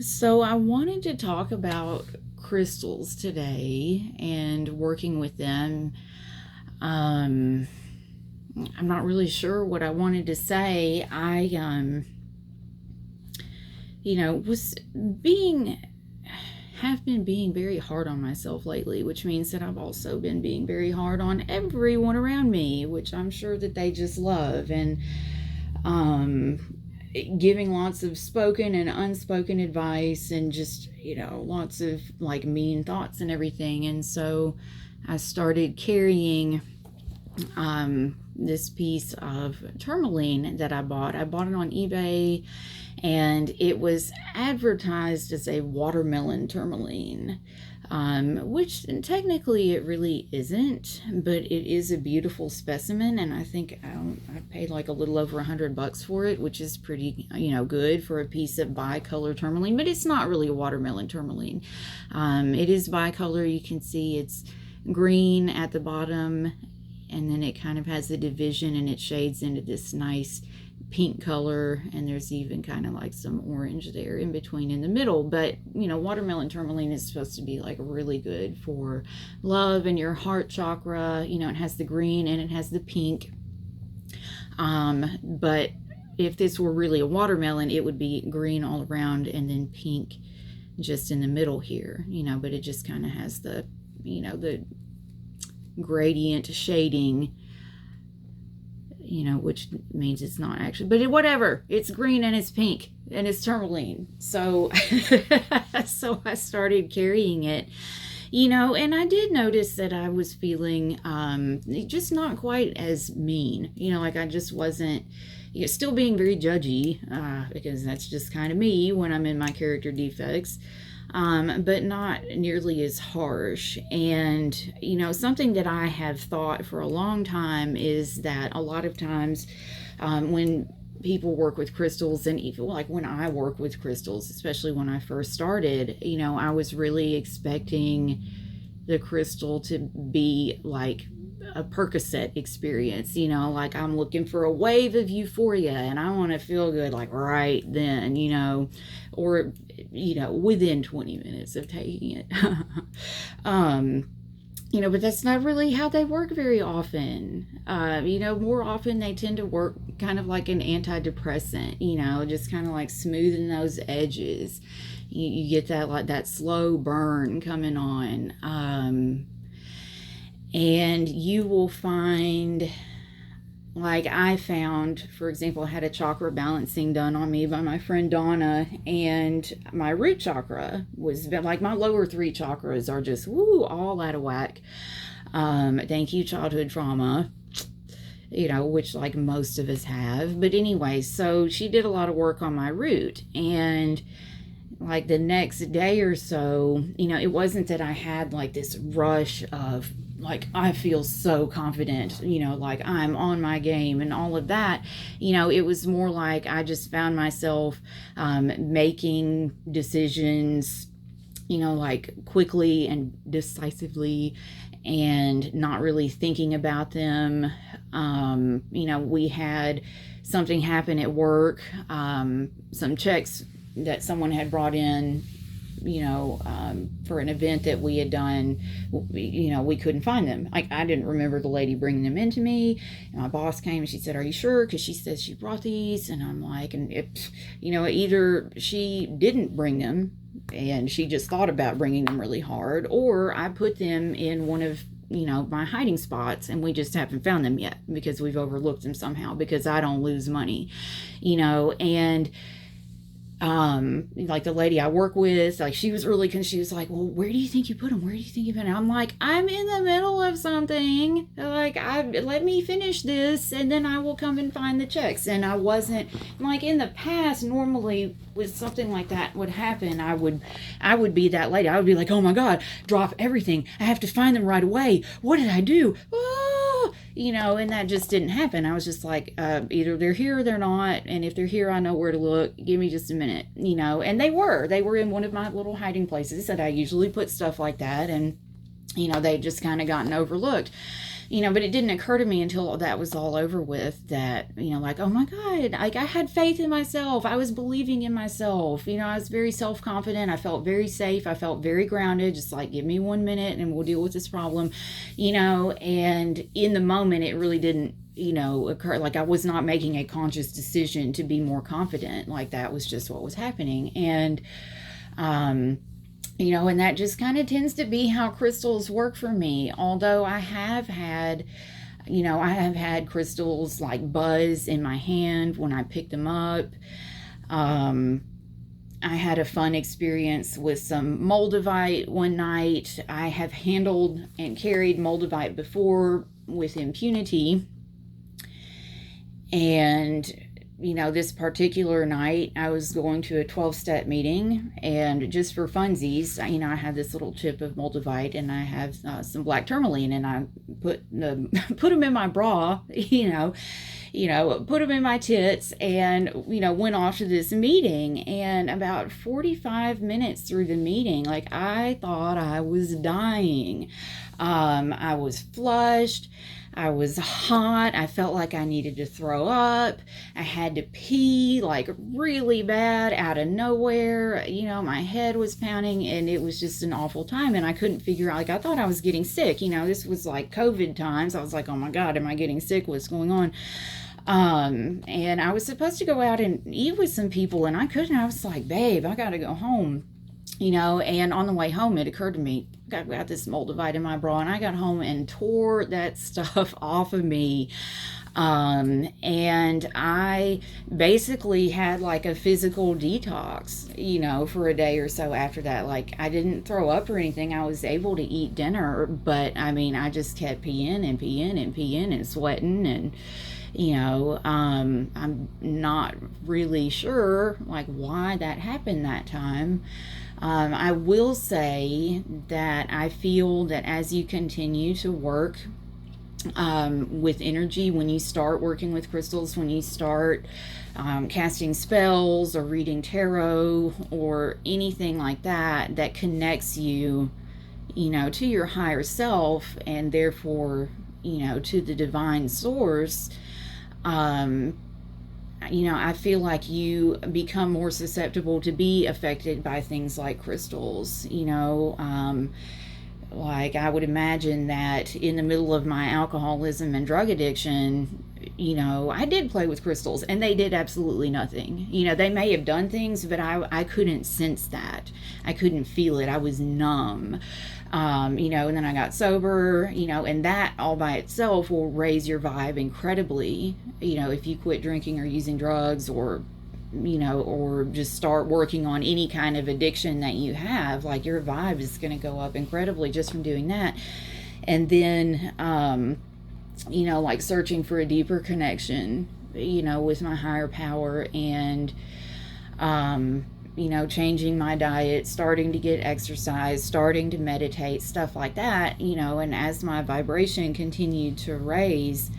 So I wanted to talk about crystals today and working with them. Um, I'm not really sure what I wanted to say. Was being have been being very hard on myself lately, which means that I've also been being very hard on everyone around me, which I'm sure that they just love. And um giving lots of spoken and unspoken advice, and just lots of like mean thoughts and everything. And so I started carrying this piece of tourmaline that I bought it on eBay, and it was advertised as a watermelon tourmaline, which technically it really isn't, but it is a beautiful specimen. And I think I paid like a little over $100 for it, which is pretty, good for a piece of bicolor tourmaline. But it's not really a watermelon tourmaline. It is bicolor. You can see it's green at the bottom, and then it kind of has a division, and it shades into this nice pink color, and there's even kind of like some orange there in between in the middle. But watermelon tourmaline is supposed to be like really good for love and your heart chakra. It has the green and it has the pink, but if this were really a watermelon, it would be green all around and then pink just in the middle here. But it just kind of has the gradient shading, which means it's not actually, but whatever, it's green and it's pink and it's tourmaline. So so I started carrying it, and I did notice that I was feeling just not quite as mean, like I just wasn't, still being very judgy, because that's just kind of me when I'm in my character defects, but not nearly as harsh. And, something that I have thought for a long time is that a lot of times when people work with crystals, and even like when I work with crystals, especially when I first started, I was really expecting the crystal to be like a Percocet experience, like I'm looking for a wave of euphoria and I want to feel good like right then, or within 20 minutes of taking it. But that's not really how they work very often. More often they tend to work kind of like an antidepressant, just kind of like smoothing those edges. You get that like that slow burn coming on. And you will find, like I found, for example, I had a chakra balancing done on me by my friend Donna, and my root chakra was like, my lower three chakras are just all out of whack. Thank you, childhood trauma, which like most of us have. But anyway, so she did a lot of work on my root, and like the next day or so, it wasn't that I had like this rush of like, I feel so confident, like I'm on my game and all of that. It was more like I just found myself making decisions, like quickly and decisively, and not really thinking about them. We had something happen at work, some checks that someone had brought in, for an event that we had done. We couldn't find them. Like, I didn't remember the lady bringing them into me. And my boss came and she said, "Are you sure?" Because she says she brought these. And I'm like, and it, either she didn't bring them and she just thought about bringing them really hard, or I put them in one of my hiding spots and we just haven't found them yet because we've overlooked them somehow, because I don't lose money, and like the lady I work with, like she was really, cause she was like, "Well, where do you think you put them? Where do you think you put them?" I'm like, "I'm in the middle of something. Like, let me finish this and then I will come and find the checks." And I wasn't, like, in the past, normally with something like that would happen, I would be that lady. I would be like, "Oh my God, drop everything. I have to find them right away. What did I do?" And that just didn't happen. I was just like, either they're here or they're not. And if they're here, I know where to look. Give me just a minute, and they were in one of my little hiding places that I usually put stuff like that. And, they've just kind of gotten overlooked. but it didn't occur to me until that was all over with that, like, oh my God, like I had faith in myself. I was believing in myself. I was very self-confident. I felt very safe. I felt very grounded, just like, give me 1 minute and we'll deal with this problem, and in the moment, it really didn't, occur. Like I was not making a conscious decision to be more confident. Like that was just what was happening. And, and that just kind of tends to be how crystals work for me. Although I have had crystals like buzz in my hand when I picked them up. I had a fun experience with some moldavite one night. I have handled and carried moldavite before with impunity. And, this particular night, I was going to a 12-step meeting, and just for funsies, I had this little chip of moldavite, and I have some black tourmaline, and I put them in my bra, put them in my tits, and, went off to this meeting. And about 45 minutes through the meeting, like, I thought I was dying. I was flushed. I was hot. I felt like I needed to throw up. I had to pee like really bad out of nowhere. My head was pounding, and it was just an awful time. And I couldn't figure out, like, I thought I was getting sick. This was like COVID times. I was like, oh my God, am I getting sick? What's going on? And I was supposed to go out and eat with some people, and I couldn't. I was like, babe, I got to go home. And on the way home, it occurred to me, I got this moldavite in my bra, and I got home and tore that stuff off of me. And I basically had like a physical detox, for a day or so after that. Like, I didn't throw up or anything. I was able to eat dinner, but I just kept peeing and sweating, and I'm not really sure like why that happened that time. I will say that I feel that as you continue to work with energy, when you start working with crystals, when you start casting spells or reading tarot or anything like that, that connects you, to your higher self, and therefore, to the divine source, I feel like you become more susceptible to be affected by things like crystals. Like I would imagine that in the middle of my alcoholism and drug addiction, I did play with crystals, and they did absolutely nothing. They may have done things, but I couldn't sense that. I couldn't feel it. I was numb. And then I got sober, and that all by itself will raise your vibe incredibly, if you quit drinking or using drugs, or just start working on any kind of addiction that you have. Like, your vibe is going to go up incredibly just from doing that. And then, like searching for a deeper connection, with my higher power, and, changing my diet, starting to get exercise, starting to meditate, stuff like that, and as my vibration continued to raise,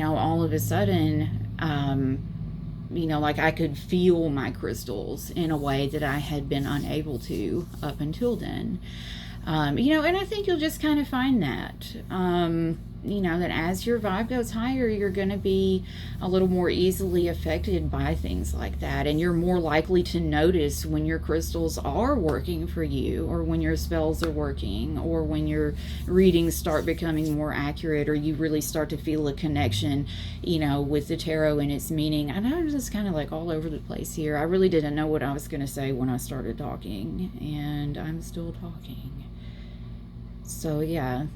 all of a sudden, like I could feel my crystals in a way that I had been unable to up until then. And I think you'll just kind of find that, that as your vibe goes higher, you're going to be a little more easily affected by things like that. And you're more likely to notice when your crystals are working for you, or when your spells are working, or when your readings start becoming more accurate, or you really start to feel a connection, with the tarot and its meaning. I know I'm just kind of like all over the place here. I really didn't know what I was going to say when I started talking, and I'm still talking. So yeah,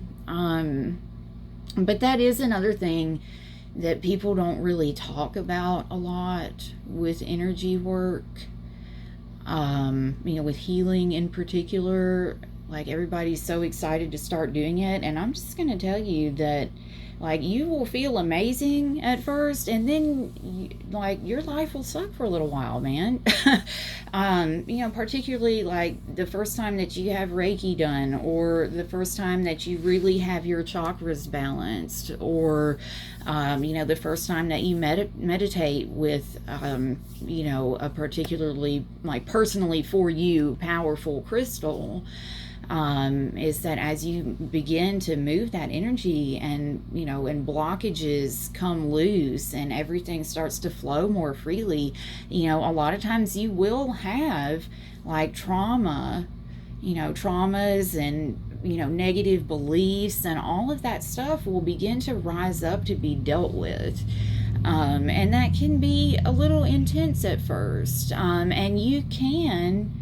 but that is another thing that people don't really talk about a lot with energy work, with healing in particular. Like, everybody's so excited to start doing it, and I'm just going to tell you that, like, you will feel amazing at first, and then, your life will suck for a little while, man. Particularly, like, the first time that you have Reiki done, or the first time that you really have your chakras balanced, or, the first time that you meditate with, a particularly, like, personally for you, powerful crystal. is that as you begin to move that energy, and and blockages come loose and everything starts to flow more freely, a lot of times you will have like traumas and negative beliefs, and all of that stuff will begin to rise up to be dealt with. And that can be a little intense at first. And you can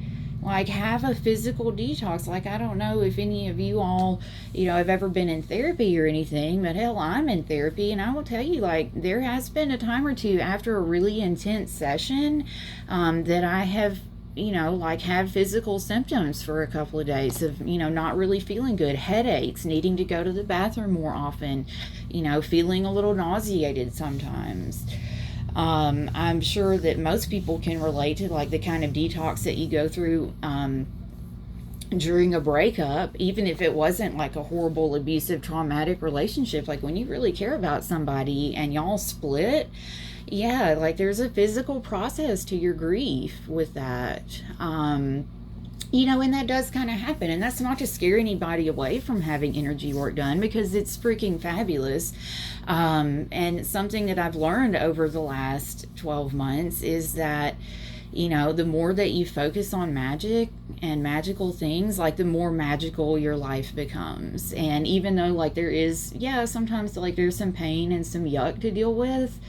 like have a physical detox. Like, I don't know if any of you all have ever been in therapy or anything, but hell, I'm in therapy, and I will tell you, like, there has been a time or two after a really intense session that I have like had physical symptoms for a couple of days of, not really feeling good, headaches, needing to go to the bathroom more often, feeling a little nauseated sometimes. I'm sure that most people can relate to like the kind of detox that you go through during a breakup, even if it wasn't like a horrible, abusive, traumatic relationship. Like when you really care about somebody and y'all split, yeah, like there's a physical process to your grief with that. And that does kind of happen. And that's not to scare anybody away from having energy work done, because it's freaking fabulous. And something that I've learned over the last 12 months is that, the more that you focus on magic and magical things, like the more magical your life becomes. And even though like there is, sometimes like there's some pain and some yuck to deal with,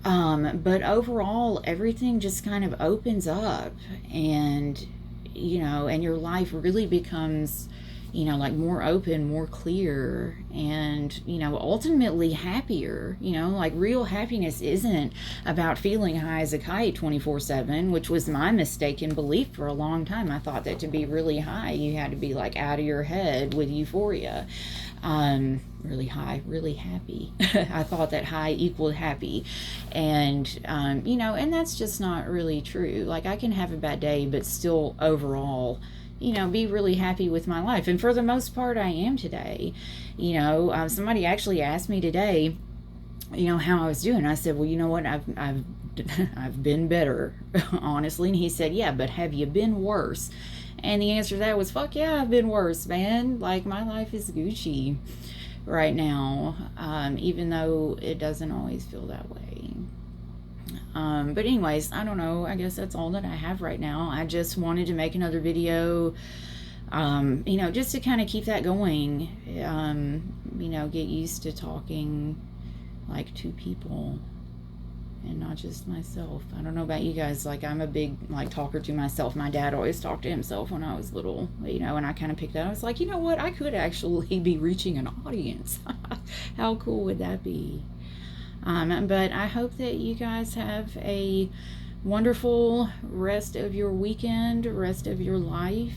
but overall everything just kind of opens up, and and your life really becomes like more open, more clear, and ultimately happier. Like real happiness isn't about feeling high as a kite 24/7, which was my mistaken belief for a long time. I thought that to be really high you had to be like out of your head with euphoria. Really high, really happy. I thought that high equaled happy, and and that's just not really true. Like I can have a bad day but still overall be really happy with my life, and for the most part I am today. Somebody actually asked me today how I was doing. I said, well, you know what, I've been better, honestly. And he said, yeah, but have you been worse? And the answer to that was, fuck yeah, I've been worse, man. Like, my life is Gucci right now, even though it doesn't always feel that way. But anyways, I don't know. I guess that's all that I have right now. I just wanted to make another video, just to kind of keep that going, get used to talking like to people and not just myself. I don't know about you guys, like I'm a big like talker to myself. My dad always talked to himself when I was little, and I kind of picked that up. I was like, you know what, I could actually be reaching an audience. How cool would that be? But I hope that you guys have a wonderful rest of your weekend, rest of your life.